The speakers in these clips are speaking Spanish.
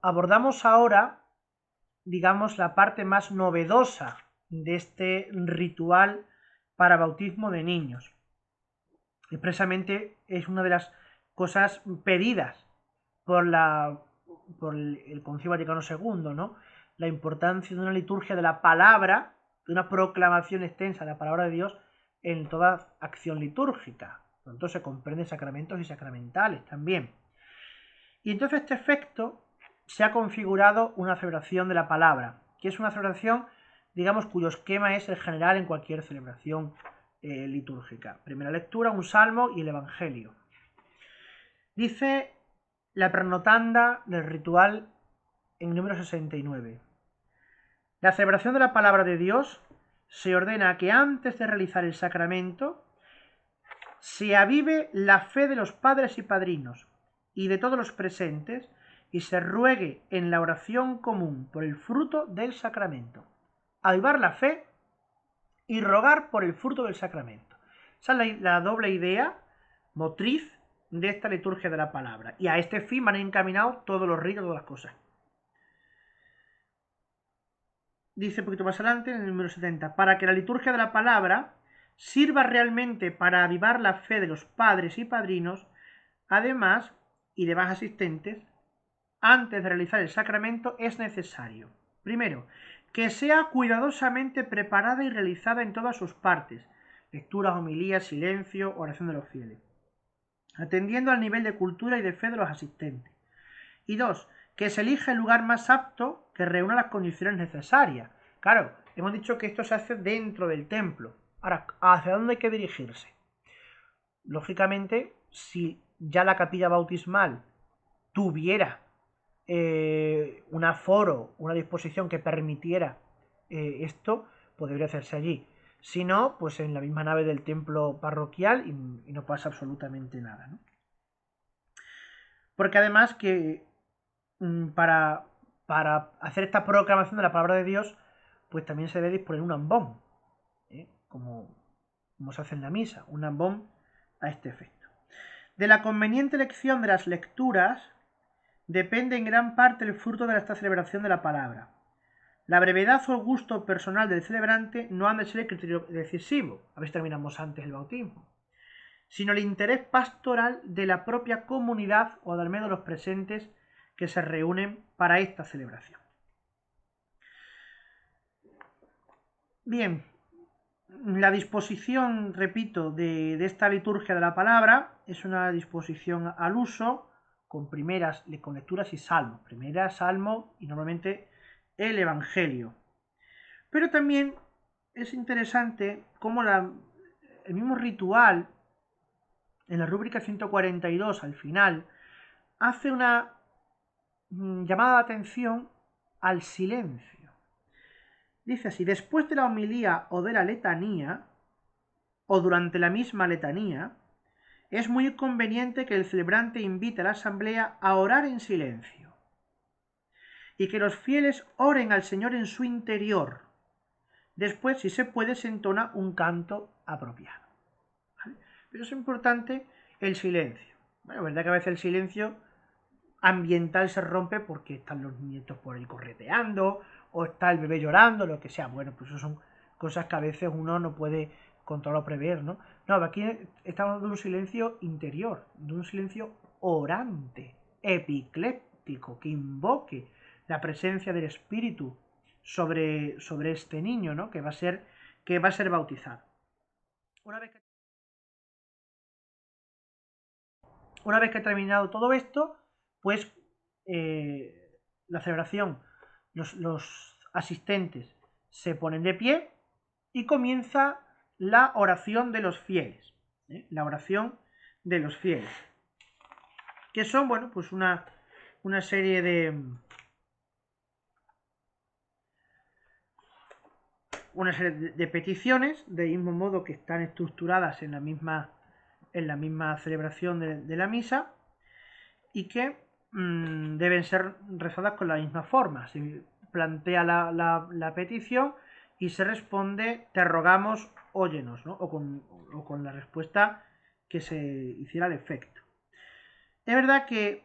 abordamos ahora, digamos, la parte más novedosa de este ritual para bautismo de niños. Expresamente es una de las cosas pedidas por el Concilio Vaticano II, ¿no? La importancia de una liturgia de la palabra, de una proclamación extensa de la palabra de Dios en toda acción litúrgica. Por lo tanto, se comprenden sacramentos y sacramentales también. Y entonces este efecto se ha configurado una celebración de la palabra, que es una celebración, digamos, cuyo esquema es el general en cualquier celebración litúrgica. Primera lectura, un salmo y el evangelio. Dice la prenotanda del ritual en número 69. La celebración de la palabra de Dios se ordena que antes de realizar el sacramento se avive la fe de los padres y padrinos y de todos los presentes y se ruegue en la oración común por el fruto del sacramento. Avivar la fe y rogar por el fruto del sacramento. Esa es la doble idea motriz de esta liturgia de la palabra. Y a este fin van encaminados todos los ritos, todas las cosas. Dice un poquito más adelante, en el número 70, para que la liturgia de la palabra sirva realmente para avivar la fe de los padres y padrinos, además, y demás asistentes, antes de realizar el sacramento es necesario, primero, que sea cuidadosamente preparada y realizada en todas sus partes, lecturas, homilías, silencio, oración de los fieles, atendiendo al nivel de cultura y de fe de los asistentes. Y dos, que se elija el lugar más apto que reúna las condiciones necesarias. Claro, hemos dicho que esto se hace dentro del templo. Ahora, ¿hacia dónde hay que dirigirse? Lógicamente, si ya la capilla bautismal tuviera un aforo, una disposición que permitiera esto, podría hacerse allí. Si no, pues en la misma nave del templo parroquial y no pasa absolutamente nada, ¿no? Porque además que para hacer esta proclamación de la palabra de Dios, pues también se debe disponer un ambón, como se hace en la misa, un ambón a este efecto. De la conveniente elección de las lecturas depende en gran parte el fruto de esta celebración de la palabra. La brevedad o el gusto personal del celebrante no han de ser el criterio decisivo, a ver si terminamos antes el bautismo, sino el interés pastoral de la propia comunidad o al menos los presentes que se reúnen para esta celebración. Bien, la disposición, repito, de esta liturgia de la palabra es una disposición al uso con lecturas y salmos. Primera, salmo y normalmente el evangelio. Pero también es interesante cómo el mismo ritual, en la rúbrica 142 al final, hace una llamada de atención al silencio. Dice así: después de la homilía o de la letanía, o durante la misma letanía, es muy conveniente que el celebrante invite a la asamblea a orar en silencio y que los fieles oren al Señor en su interior. Después, si se puede, se entona un canto apropiado. ¿Vale? Pero es importante el silencio. Bueno, verdad que a veces el silencio ambiental se rompe porque están los nietos por ahí correteando o está el bebé llorando, lo que sea. Bueno, pues eso son cosas que a veces uno no puede controlar o prever, ¿no? No, aquí estamos de un silencio interior, de un silencio orante, epicléptico, que invoque la presencia del Espíritu sobre este niño, ¿no? Que va a ser bautizado. Una vez que ha terminado todo esto, pues la celebración, los asistentes se ponen de pie y comienza la oración de los fieles. La oración de los fieles. Que son, bueno, pues una serie de peticiones, del mismo modo que están estructuradas en la misma celebración de la misa, y que deben ser rezadas con la misma forma. Se plantea la petición y se responde: te rogamos, óyenos, ¿no? o con la respuesta que se hiciera al efecto. Es verdad que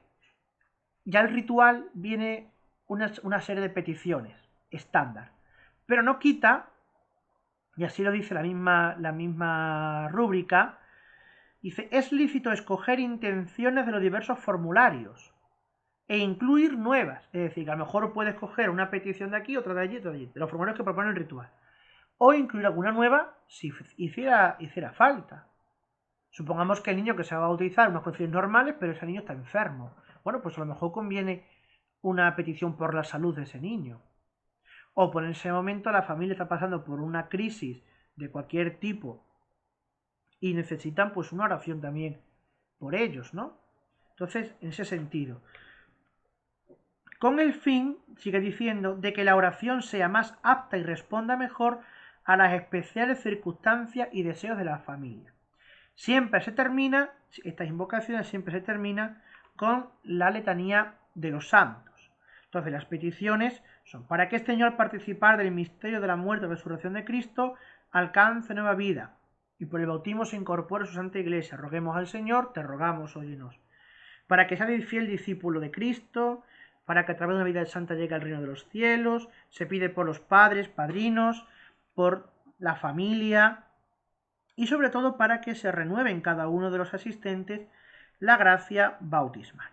ya el ritual viene una serie de peticiones estándar. Pero no quita, y así lo dice la misma rúbrica, dice, es lícito escoger intenciones de los diversos formularios e incluir nuevas. Es decir, que a lo mejor puedes coger una petición de aquí, otra de allí, otra de allí, de los formularios que propone el ritual. O incluir alguna nueva si hiciera falta. Supongamos que el niño que se va a bautizar unas condiciones normales, pero ese niño está enfermo. Bueno, pues a lo mejor conviene una petición por la salud de ese niño. O por ese momento la familia está pasando por una crisis de cualquier tipo y necesitan pues una oración también por ellos, ¿no? Entonces, en ese sentido, con el fin, sigue diciendo, de que la oración sea más apta y responda mejor a las especiales circunstancias y deseos de la familia. Siempre se termina, estas invocaciones siempre se terminan con la letanía de los santos. Entonces las peticiones son para que este Señor participar del misterio de la muerte y resurrección de Cristo alcance nueva vida y por el bautismo se incorpore a su santa iglesia. Roguemos al Señor, te rogamos, óyenos. Para que sea fiel discípulo de Cristo, para que a través de una vida santa llegue al reino de los cielos, se pide por los padres, padrinos, por la familia y sobre todo para que se renueve en cada uno de los asistentes la gracia bautismal.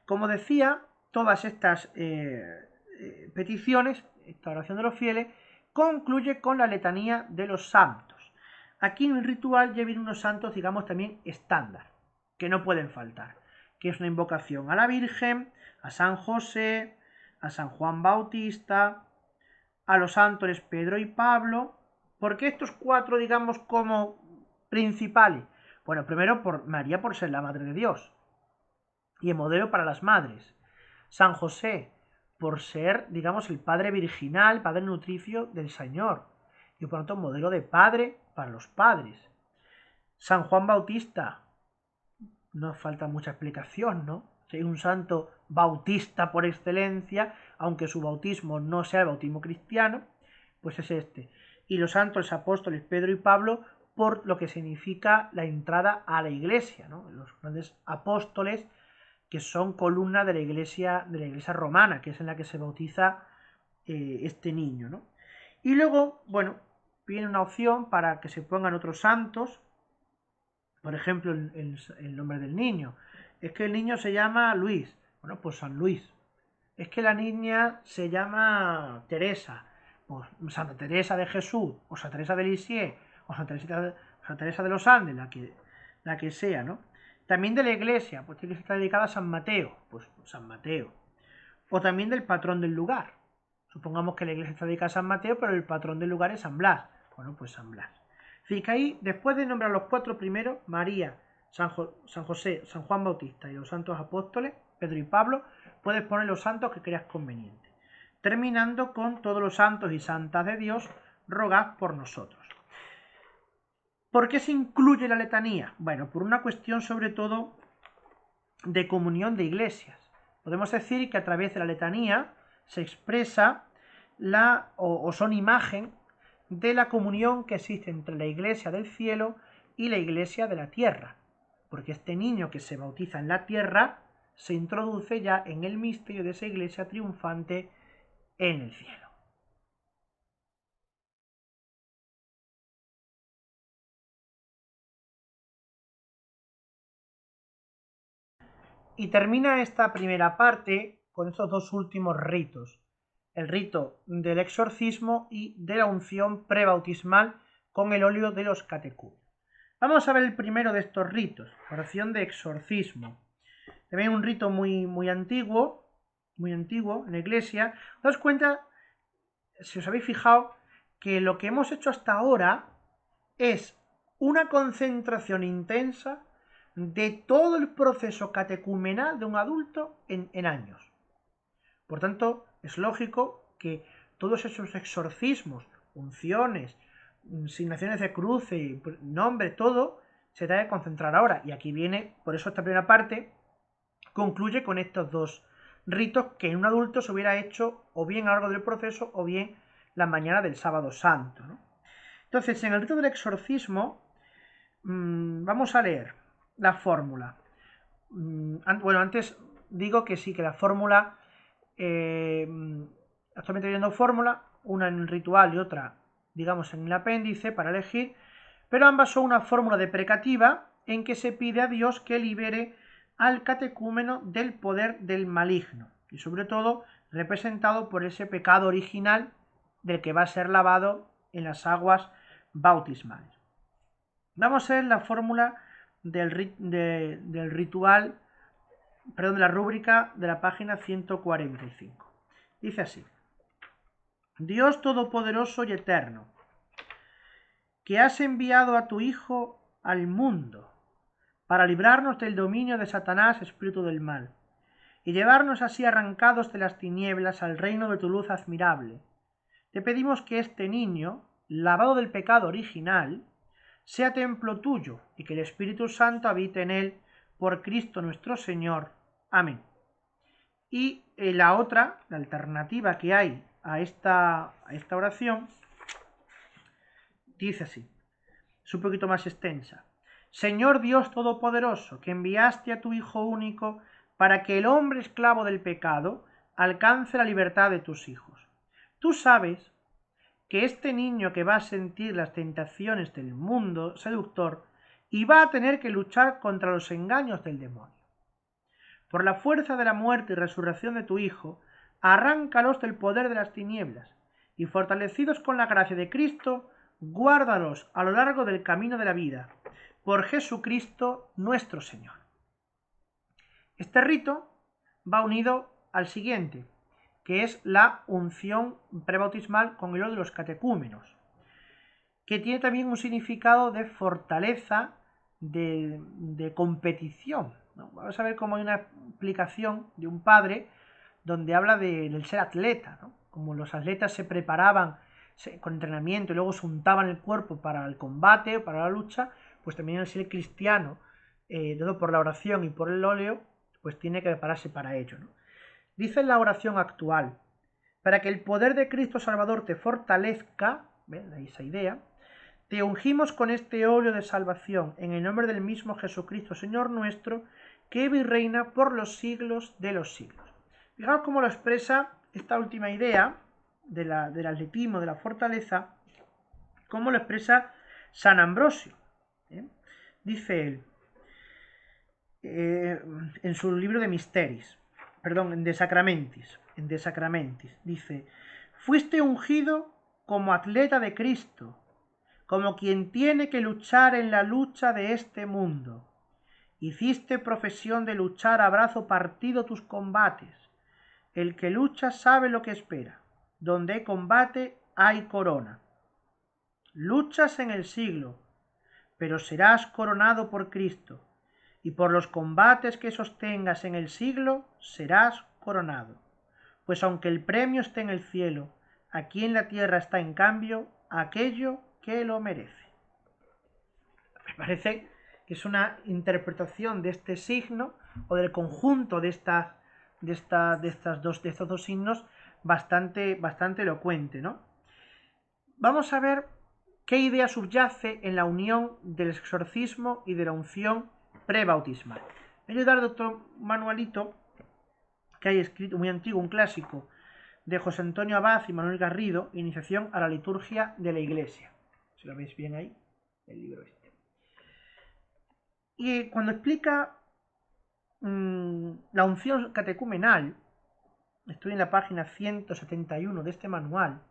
Como decía, todas estas peticiones, esta oración de los fieles, concluye con la letanía de los santos. Aquí en el ritual ya vienen unos santos, digamos, también estándar, que no pueden faltar, que es una invocación a la Virgen, a San José, a San Juan Bautista, a los santos Pedro y Pablo. ¿Por qué estos cuatro, digamos, como principales? Bueno, primero por María, por ser la Madre de Dios y el modelo para las madres. San José, por ser, digamos, el padre virginal, padre nutricio del Señor, y por lo tanto modelo de padre para los padres. San Juan Bautista, no falta mucha explicación, ¿no? Si hay un santo bautista por excelencia, aunque su bautismo no sea el bautismo cristiano, pues es este. Y los santos apóstoles Pedro y Pablo por lo que significa la entrada a la iglesia, ¿no? Los grandes apóstoles que son columna de la iglesia romana, que es en la que se bautiza este niño, ¿no? Y luego, bueno, viene una opción para que se pongan otros santos, por ejemplo, el nombre del niño. Es que el niño se llama Luis, bueno, pues San Luis. Es que la niña se llama Teresa, pues Santa Teresa de Jesús, o Santa Teresa de Lisieux, o Santa Teresa de los Andes, la que sea, ¿no? También de la iglesia, pues tiene que estar dedicada a San Mateo, pues San Mateo. O también del patrón del lugar. Supongamos que la iglesia está dedicada a San Mateo, pero el patrón del lugar es San Blas. Bueno, pues San Blas. Fíjate ahí, después de nombrar los cuatro primeros, María, San José, San Juan Bautista y los santos apóstoles, Pedro y Pablo, puedes poner los santos que creas conveniente. Terminando con todos los santos y santas de Dios, rogad por nosotros. ¿Por qué se incluye la letanía? Bueno, por una cuestión sobre todo de comunión de iglesias. Podemos decir que a través de la letanía se expresa o son imagen de la comunión que existe entre la iglesia del cielo y la iglesia de la tierra. Porque este niño que se bautiza en la tierra se introduce ya en el misterio de esa iglesia triunfante en el cielo. Y termina esta primera parte con estos dos últimos ritos. El rito del exorcismo y de la unción prebautismal con el óleo de los catecúmenos. Vamos a ver el primero de estos ritos, oración de exorcismo. También un rito muy antiguo en la iglesia. Daos cuenta, si os habéis fijado, que lo que hemos hecho hasta ahora es una concentración intensa de todo el proceso catecumenal de un adulto en años. Por tanto, es lógico que todos esos exorcismos, unciones, asignaciones de cruce, nombre, todo, se debe concentrar ahora. Y aquí viene, por eso esta primera parte concluye con estos dos ritos que en un adulto se hubiera hecho o bien a lo largo del proceso o bien la mañana del sábado santo, ¿no? Entonces, en el rito del exorcismo, vamos a leer la fórmula. Bueno, antes digo que sí, que la fórmula actualmente viendo fórmula, una en el ritual y otra, digamos, en el apéndice para elegir, pero ambas son una fórmula deprecativa en que se pide a Dios que libere al catecúmeno del poder del maligno, y sobre todo representado por ese pecado original del que va a ser lavado en las aguas bautismales. Vamos a ver la fórmula del ritual, perdón, de la rúbrica de la página 145. Dice así: Dios Todopoderoso y Eterno, que has enviado a tu Hijo al mundo para librarnos del dominio de Satanás, espíritu del mal, y llevarnos así arrancados de las tinieblas al reino de tu luz admirable, te pedimos que este niño, lavado del pecado original, sea templo tuyo y que el Espíritu Santo habite en él por Cristo nuestro Señor. Amén. Y la otra, la alternativa que hay a esta oración, dice así, es un poquito más extensa. Señor Dios Todopoderoso, que enviaste a tu Hijo único para que el hombre esclavo del pecado alcance la libertad de tus hijos. Tú sabes que este niño que va a sentir las tentaciones del mundo seductor y va a tener que luchar contra los engaños del demonio. Por la fuerza de la muerte y resurrección de tu Hijo, arráncalos del poder de las tinieblas, y fortalecidos con la gracia de Cristo, guárdalos a lo largo del camino de la vida, por Jesucristo nuestro Señor. Este rito va unido al siguiente, que es la unción prebautismal con el óleo de los catecúmenos, que tiene también un significado de fortaleza, de competición, ¿no? Vamos a ver cómo hay una explicación de un padre donde habla del ser atleta, ¿no? Como los atletas se preparaban con entrenamiento y luego se untaban el cuerpo para el combate o para la lucha, pues también el ser cristiano, dado por la oración y por el óleo, pues tiene que prepararse para ello, ¿no? Dice en la oración actual: para que el poder de Cristo Salvador te fortalezca, ¿ven? Esa idea, te ungimos con este óleo de salvación en el nombre del mismo Jesucristo Señor nuestro, que vive y reina por los siglos de los siglos. Fijaos cómo lo expresa esta última idea del atletismo, de la fortaleza, cómo lo expresa San Ambrosio. Dice él, en su libro de Misteris, perdón, de Sacramentis, dice: fuiste ungido como atleta de Cristo, como quien tiene que luchar en la lucha de este mundo. Hiciste profesión de luchar a brazo partido tus combates. El que lucha sabe lo que espera. Donde hay combate hay corona. Luchas en el siglo, pero serás coronado por Cristo, y por los combates que sostengas en el siglo serás coronado. Pues aunque el premio esté en el cielo, aquí en la tierra está en cambio aquello que lo merece. Me parece que es una interpretación de este signo o del conjunto de estos dos signos bastante elocuente, ¿no? Vamos a ver qué idea subyace en la unión del exorcismo y de la unción prebautismal. Voy a ayudar al otro manualito que hay escrito, muy antiguo, un clásico, de José Antonio Abad y Manuel Garrido, Iniciación a la liturgia de la Iglesia. Si lo veis bien ahí, el libro este. Y cuando explica la unción catecumenal, estoy en la página 171 de este manual,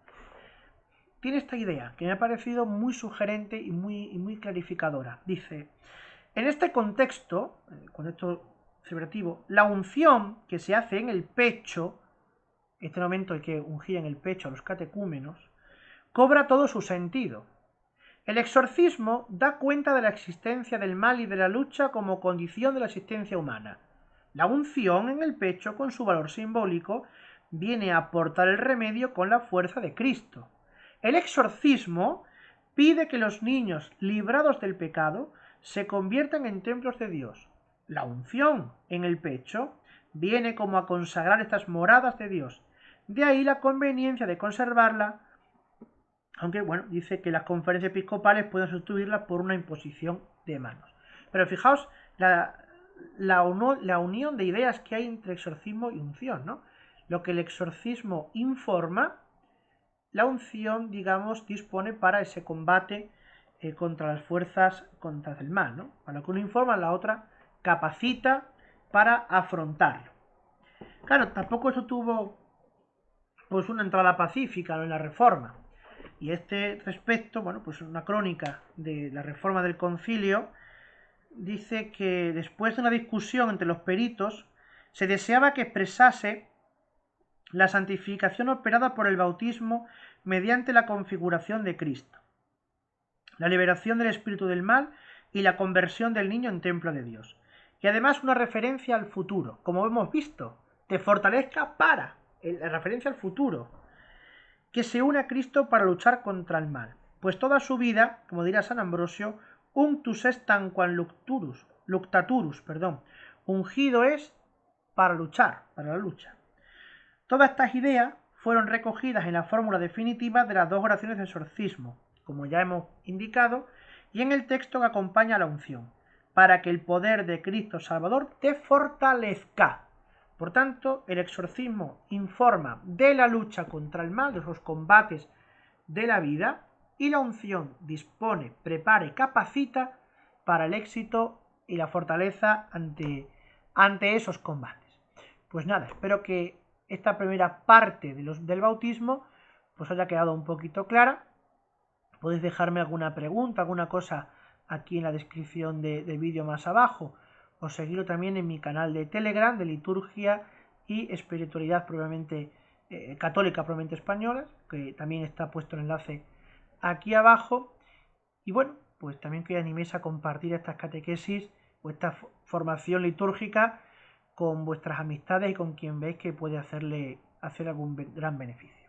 tiene esta idea que me ha parecido muy sugerente y muy clarificadora. Dice: en este contexto celebrativo, la unción que se hace en el pecho, en este momento hay que ungir en el pecho a los catecúmenos, cobra todo su sentido. El exorcismo da cuenta de la existencia del mal y de la lucha como condición de la existencia humana. La unción en el pecho, con su valor simbólico, viene a aportar el remedio con la fuerza de Cristo. El exorcismo pide que los niños, librados del pecado, se conviertan en templos de Dios. La unción en el pecho viene como a consagrar estas moradas de Dios. De ahí la conveniencia de conservarla, aunque bueno, dice que las conferencias episcopales pueden sustituirla por una imposición de manos. Pero fijaos la unión de ideas que hay entre exorcismo y unción, ¿no? lo que el exorcismo informa, la unción, digamos, dispone para ese combate contra las fuerzas contra el mal, ¿no? Para lo que uno informa, la otra capacita para afrontarlo. Claro, tampoco eso tuvo pues una entrada pacífica, ¿no?, en la Reforma. Y a este respecto, bueno, pues una crónica de la Reforma del Concilio dice que después de una discusión entre los peritos, se deseaba que expresase la santificación operada por el bautismo mediante la configuración de Cristo, la liberación del espíritu del mal y la conversión del niño en templo de Dios. Y además una referencia al futuro, como hemos visto, te fortalezca para, la referencia al futuro, que se une a Cristo para luchar contra el mal. Pues toda su vida, como dirá San Ambrosio, unctus est tanquam luctaturus, ungido es para luchar, para la lucha. Todas estas ideas fueron recogidas en la fórmula definitiva de las dos oraciones de exorcismo, como ya hemos indicado, y en el texto que acompaña a la unción, para que el poder de Cristo Salvador te fortalezca. Por tanto, el exorcismo informa de la lucha contra el mal, de esos combates de la vida, y la unción dispone, prepara y capacita para el éxito y la fortaleza ante esos combates. Pues nada, espero que esta primera parte del bautismo pues haya quedado un poquito clara. Podéis dejarme alguna pregunta, alguna cosa aquí en la descripción del vídeo más abajo, o seguirlo también en mi canal de Telegram de liturgia y espiritualidad probablemente católica, probablemente española, que también está puesto el enlace aquí abajo. Y bueno, pues también que animéis a compartir estas catequesis o esta formación litúrgica con vuestras amistades y con quien veis que puede hacer algún gran beneficio.